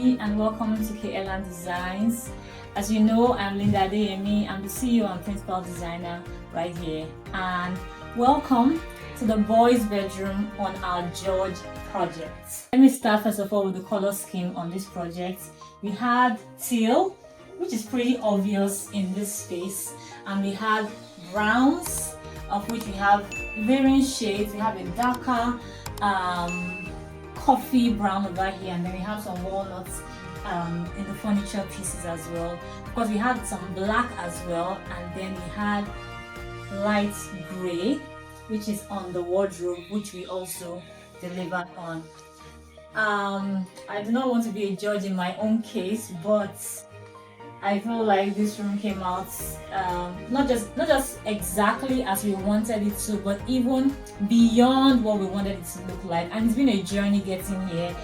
everybody, and welcome to KLN Designs. As you know, I'm Linda Adeyemi. I'm the CEO and principal designer right here. And welcome to the boys' bedroom on our George project. Let me start first of all with the color scheme on this project. We had teal, which is pretty obvious in this space, and we had browns, of which we have varying shades. We have a darker coffee brown over here, and then we have some walnuts in the furniture pieces as well. Of course, we had some black as well, and then we had light gray, which is on the wardrobe, which we also delivered on. I do not want to be a judge in my own case, but I feel like this room came out not just exactly as we wanted it to, but even beyond what we wanted it to look like. And it's been a journey getting here.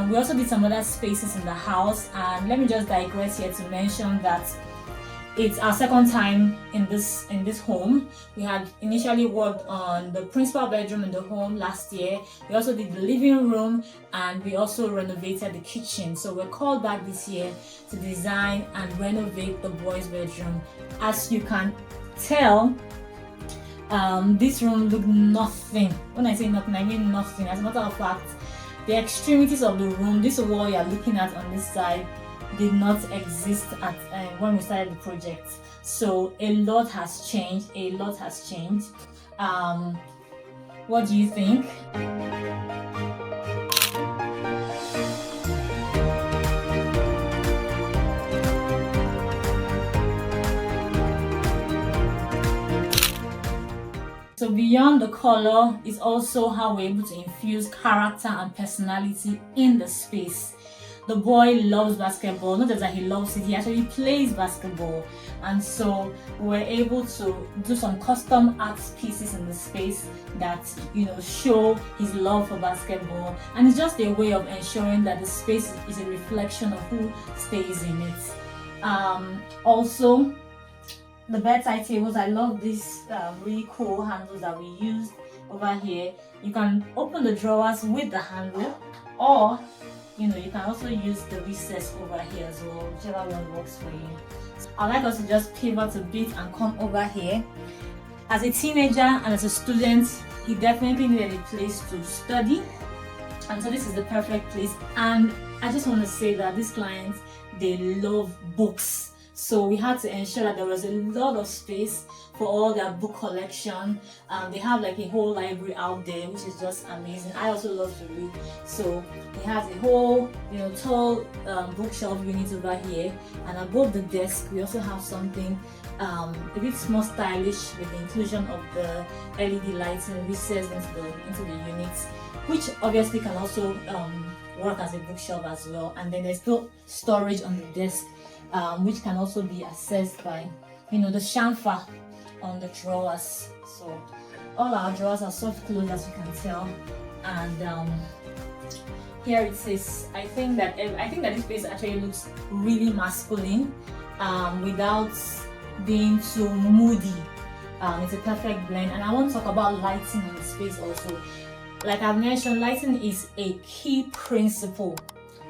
We also did some other spaces in the house, and let me just digress here to mention that it's our second time in this home. We had initially worked on the principal bedroom in the home last year. We also did the living room, and we also renovated the kitchen. So we're called back this year to design and renovate the boys' bedroom. As you can tell, this room looked nothing. When I say nothing, I mean nothing. As a matter of fact, the extremities of the room, this wall you're looking at on this side, did not exist at when we started the project. So a lot has changed. What do you think? So beyond the color is also how we're able to infuse character and personality in the space. The boy loves basketball. Not just that he loves it, he actually plays basketball. And so we're able to do some custom art pieces in the space that, show his love for basketball. And it's just a way of ensuring that the space is a reflection of who stays in it. Also, the bedside tables, I love these really cool handles that we used over here. You can open the drawers with the handle, or you can also use the recess over here as well, whichever one works for you. I'd like us to just pivot a bit and come over here. As a teenager and as a student, he definitely needed a place to study, and so this is the perfect place. And I just want to say that these clients, they love books. So we had to ensure that there was a lot of space for all their book collection. They have like a whole library out there, which is just amazing. I also love to read, so he has a whole tall bookshelf unit over here, and above the desk we also have something a bit more stylish with the inclusion of the LED lighting recessed into the units, which obviously can also work as a bookshelf as well. And then there's still storage on the desk, which can also be accessed by the chamfer on the drawers. So all our drawers are soft closed, as you can tell. And here it says, I think that this space actually looks really masculine without being too moody. It's a perfect blend. And I want to talk about lighting in the space also. Like I've mentioned, lighting is a key principle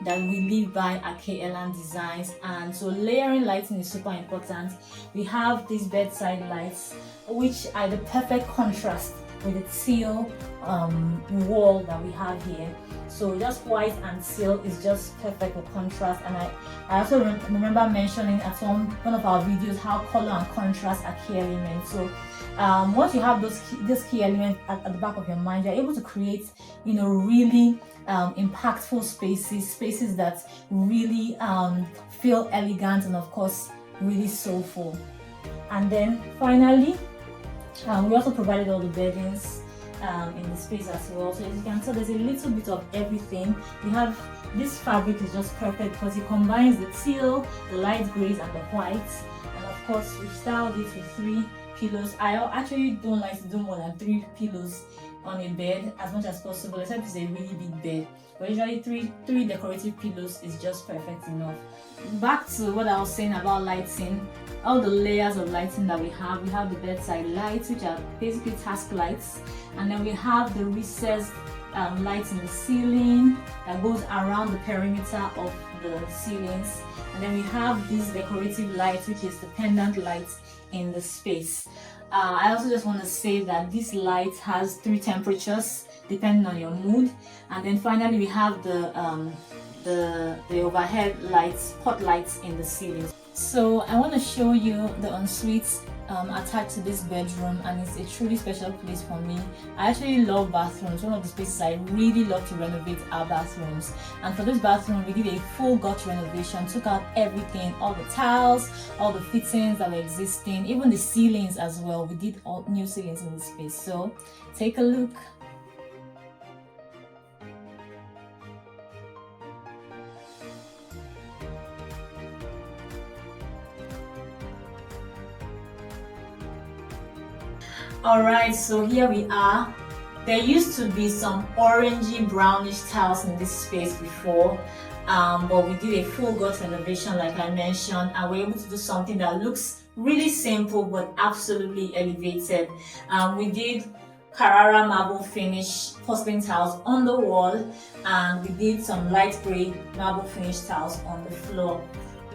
that we live by at KLN Designs, and so layering lighting is super important. We have these bedside lights, which are the perfect contrast with the teal wall that we have here. So just white and teal is just perfect for contrast. And I also remember mentioning at one of our videos how color and contrast are key elements. So once you have those key elements at the back of your mind, you're able to create really impactful spaces that really feel elegant and of course really soulful. And then finally, we also provided all the beddings in the space as well. So as you can tell, there's a little bit of everything. We have this fabric is just perfect because it combines the teal, the light grays and the whites. And of course we've styled it with 3 pillows. I actually don't like to do more than 3 pillows on a bed as much as possible, except it's a really big bed. But usually three decorative pillows is just perfect enough. Back to what I was saying about lighting, all the layers of lighting that we have the bedside lights, which are basically task lights, and then we have the recessed lights in the ceiling that goes around the perimeter of the ceilings, and then we have these decorative lights, which is the pendant lights in the space. I also just want to say that this light has 3 temperatures depending on your mood, and then finally we have the overhead lights, pot lights in the ceiling. So I want to show you the ensuite attached to this bedroom, and it's a truly special place for me. I actually love bathrooms. One of the spaces I really love to renovate are bathrooms, and for this bathroom we did a full gut renovation, took out everything, all the tiles, all the fittings that were existing, even the ceilings as well. We did all new ceilings in this space, so take a look. Alright, so here we are. There used to be some orangey brownish tiles in this space before, but we did a full gut renovation like I mentioned, and we're able to do something that looks really simple but absolutely elevated. We did Carrara marble finish porcelain tiles on the wall, and we did some light grey marble finish tiles on the floor.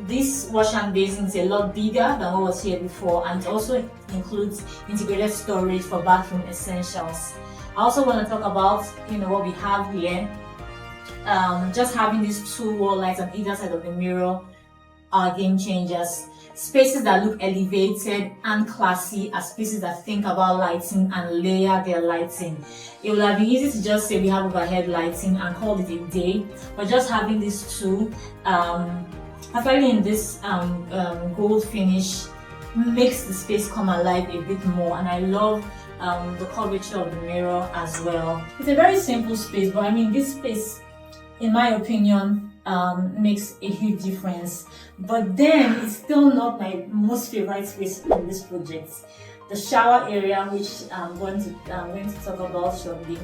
This wash and basin is a lot bigger than what was here before, and it also includes integrated storage for bathroom essentials. I also want to talk about what we have here. Just having these 2 wall lights on either side of the mirror are game changers. Spaces that look elevated and classy are spaces that think about lighting and layer their lighting. It would have been easy to just say we have overhead lighting and call it a day, but just having these 2 especially in this gold finish, makes the space come alive a bit more, and I love the curvature of the mirror as well. It's a very simple space, but I mean this space, in my opinion, makes a huge difference. But then it's still not my most favorite space in this project. The shower area, which I'm going to talk about shortly.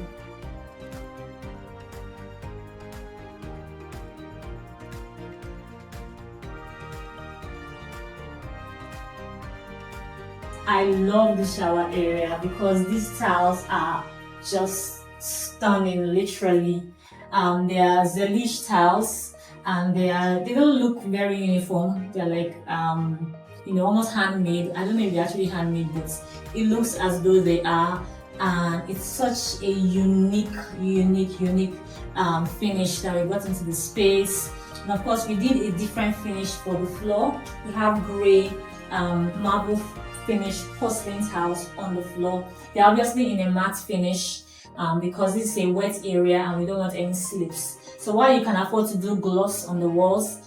I love the shower area because these tiles are just stunning, literally. They are Zelish tiles, and they don't look very uniform. They're like almost handmade. I don't know if they're actually handmade, but it looks as though they are. And it's such a unique finish that we got into the space. And of course, we did a different finish for the floor. We have grey marble finish porcelain tiles on the floor. They're obviously in a matte finish because this is a wet area and we don't want any slips. So while you can afford to do gloss on the walls,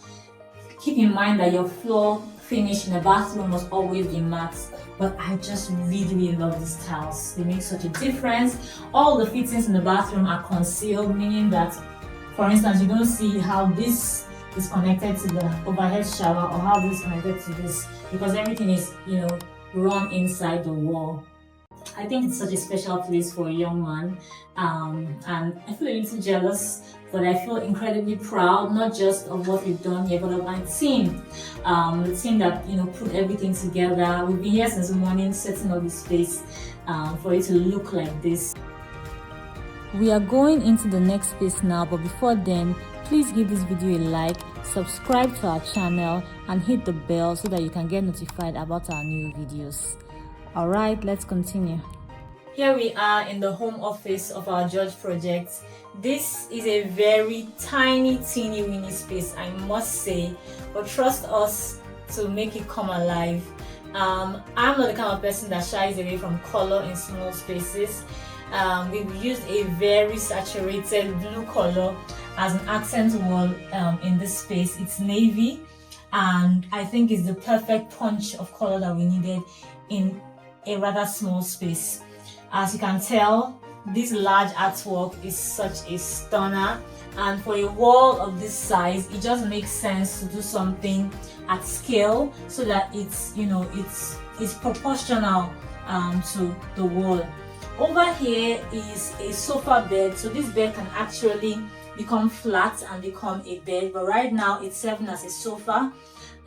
keep in mind that your floor finish in the bathroom must always be matte. But I just really love these tiles. They make such a difference. All the fittings in the bathroom are concealed, meaning that, for instance, you don't see how this is connected to the overhead shower or how this is connected to this, because everything is run inside the wall. I think it's such a special place for a young man, and I feel a little jealous, but I feel incredibly proud, not just of what we've done here, but of my team. The team that put everything together. We've been here since the morning setting up this space for it to look like this. We are going into the next space now, but before then, please give this video a like, subscribe to our channel, and hit the bell so that you can get notified about our new videos. Alright, let's continue. Here we are in the home office of our George project. This is a very tiny, teeny weeny space, I must say, but trust us to make it come alive. I'm not the kind of person that shies away from color in small spaces. We've used a very saturated blue color as an accent wall in this space. It's navy, and I think it's the perfect punch of color that we needed in a rather small space. As you can tell, this large artwork is such a stunner, and for a wall of this size, it just makes sense to do something at scale so that it's proportional to the wall. Over here is a sofa bed, so this bed can actually become flat and become a bed, but right now it's serving as a sofa.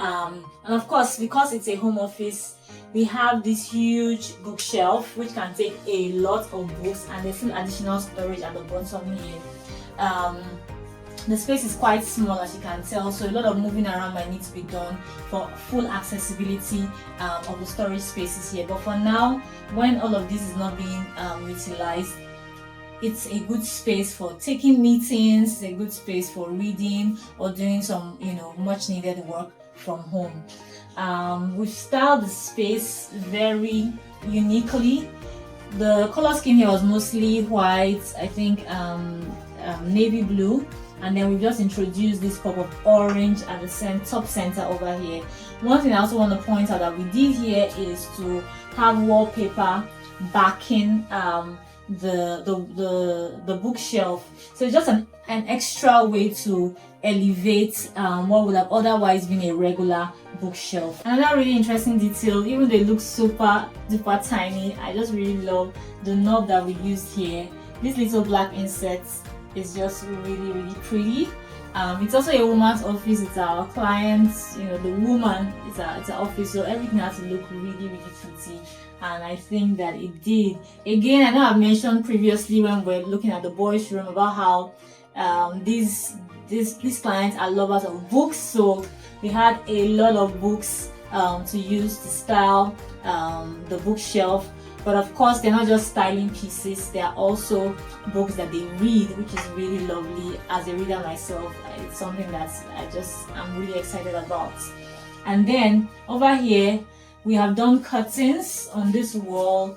And of course, because it's a home office, we have this huge bookshelf which can take a lot of books, and there's still additional storage at the bottom here. The space is quite small, as you can tell, so a lot of moving around might need to be done for full accessibility of the storage spaces here. But for now, when all of this is not being utilized, it's a good space for taking meetings, it's a good space for reading or doing some, much needed work from home. We've styled the space very uniquely. The color scheme here was mostly white, I think navy blue, and then we've just introduced this pop of orange at the top center over here. One thing I also want to point out that we did here is to have wallpaper backing the bookshelf, so it's just an extra way to elevate what would have otherwise been a regular bookshelf. Another really interesting detail, even though it looks super duper tiny, I just really love the knob that we used here. This little black insert is just really pretty. It's also a woman's office. It's our clients, the woman, it's our office, so everything has to look really pretty, and I think that it did. Again, I know I've mentioned previously when we're looking at the boys' room about how these clients are lovers of books, so we had a lot of books to use to style the bookshelf. But of course, they're not just styling pieces, they are also books that they read, which is really lovely. As a reader myself, it's something that I'm really excited about. And then over here, we have done curtains on this wall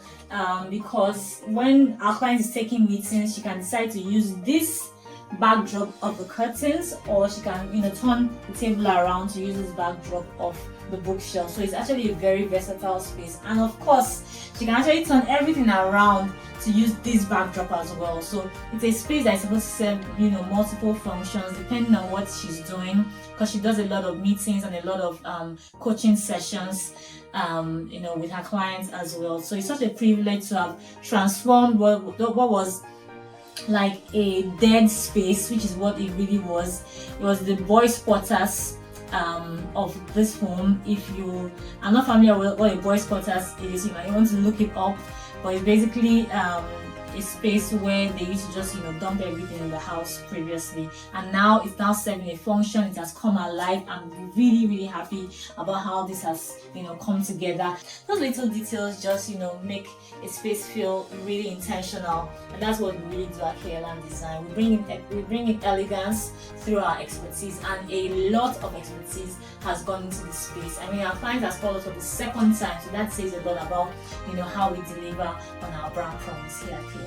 because when our client is taking meetings, she can decide to use this backdrop of the curtains, or she can turn the table around to use this backdrop of the bookshelf. So it's actually a very versatile space, and of course she can actually turn everything around to use this backdrop as well. So it's a space that is supposed to serve multiple functions depending on what she's doing, because she does a lot of meetings and a lot of coaching sessions with her clients as well. So it's such a privilege to have transformed what was like a dead space, which is what it really was. It was the boys' quarters of this home. If you are not familiar with what a boys' quarters is, you might want to look it up, but it's basically a space where they used to just dump everything in the house previously, and now it's now serving a function. It has come alive. I'm really happy about how this has come together. Those little details just make a space feel really intentional, and that's what we really do at KLM Design. We bring in elegance through our expertise, and a lot of expertise has gone into this space. I mean, our client has called us for the second time, so that says a lot about how we deliver on our brand promise here at KLM.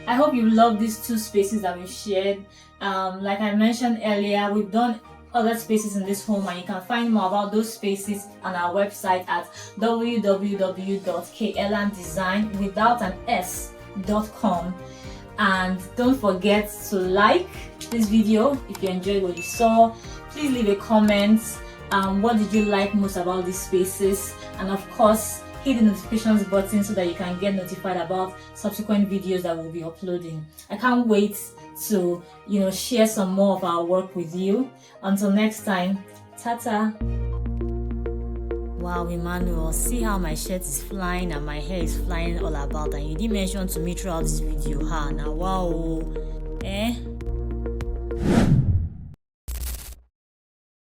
I hope you love these two spaces that we've shared. Like I mentioned earlier, we've done other spaces in this home, and you can find more about those spaces on our website at www.klmdesign.com. And don't forget to like this video if you enjoyed what you saw. Please leave a comment. What did you like most about these spaces? And of course, hit the notifications button so that you can get notified about subsequent videos that we'll be uploading. I can't wait to share some more of our work with you. Until next time, tata. Wow, Emmanuel, see how my shirt is flying and my hair is flying all about, and you didn't mention to me throughout this video. Now wow,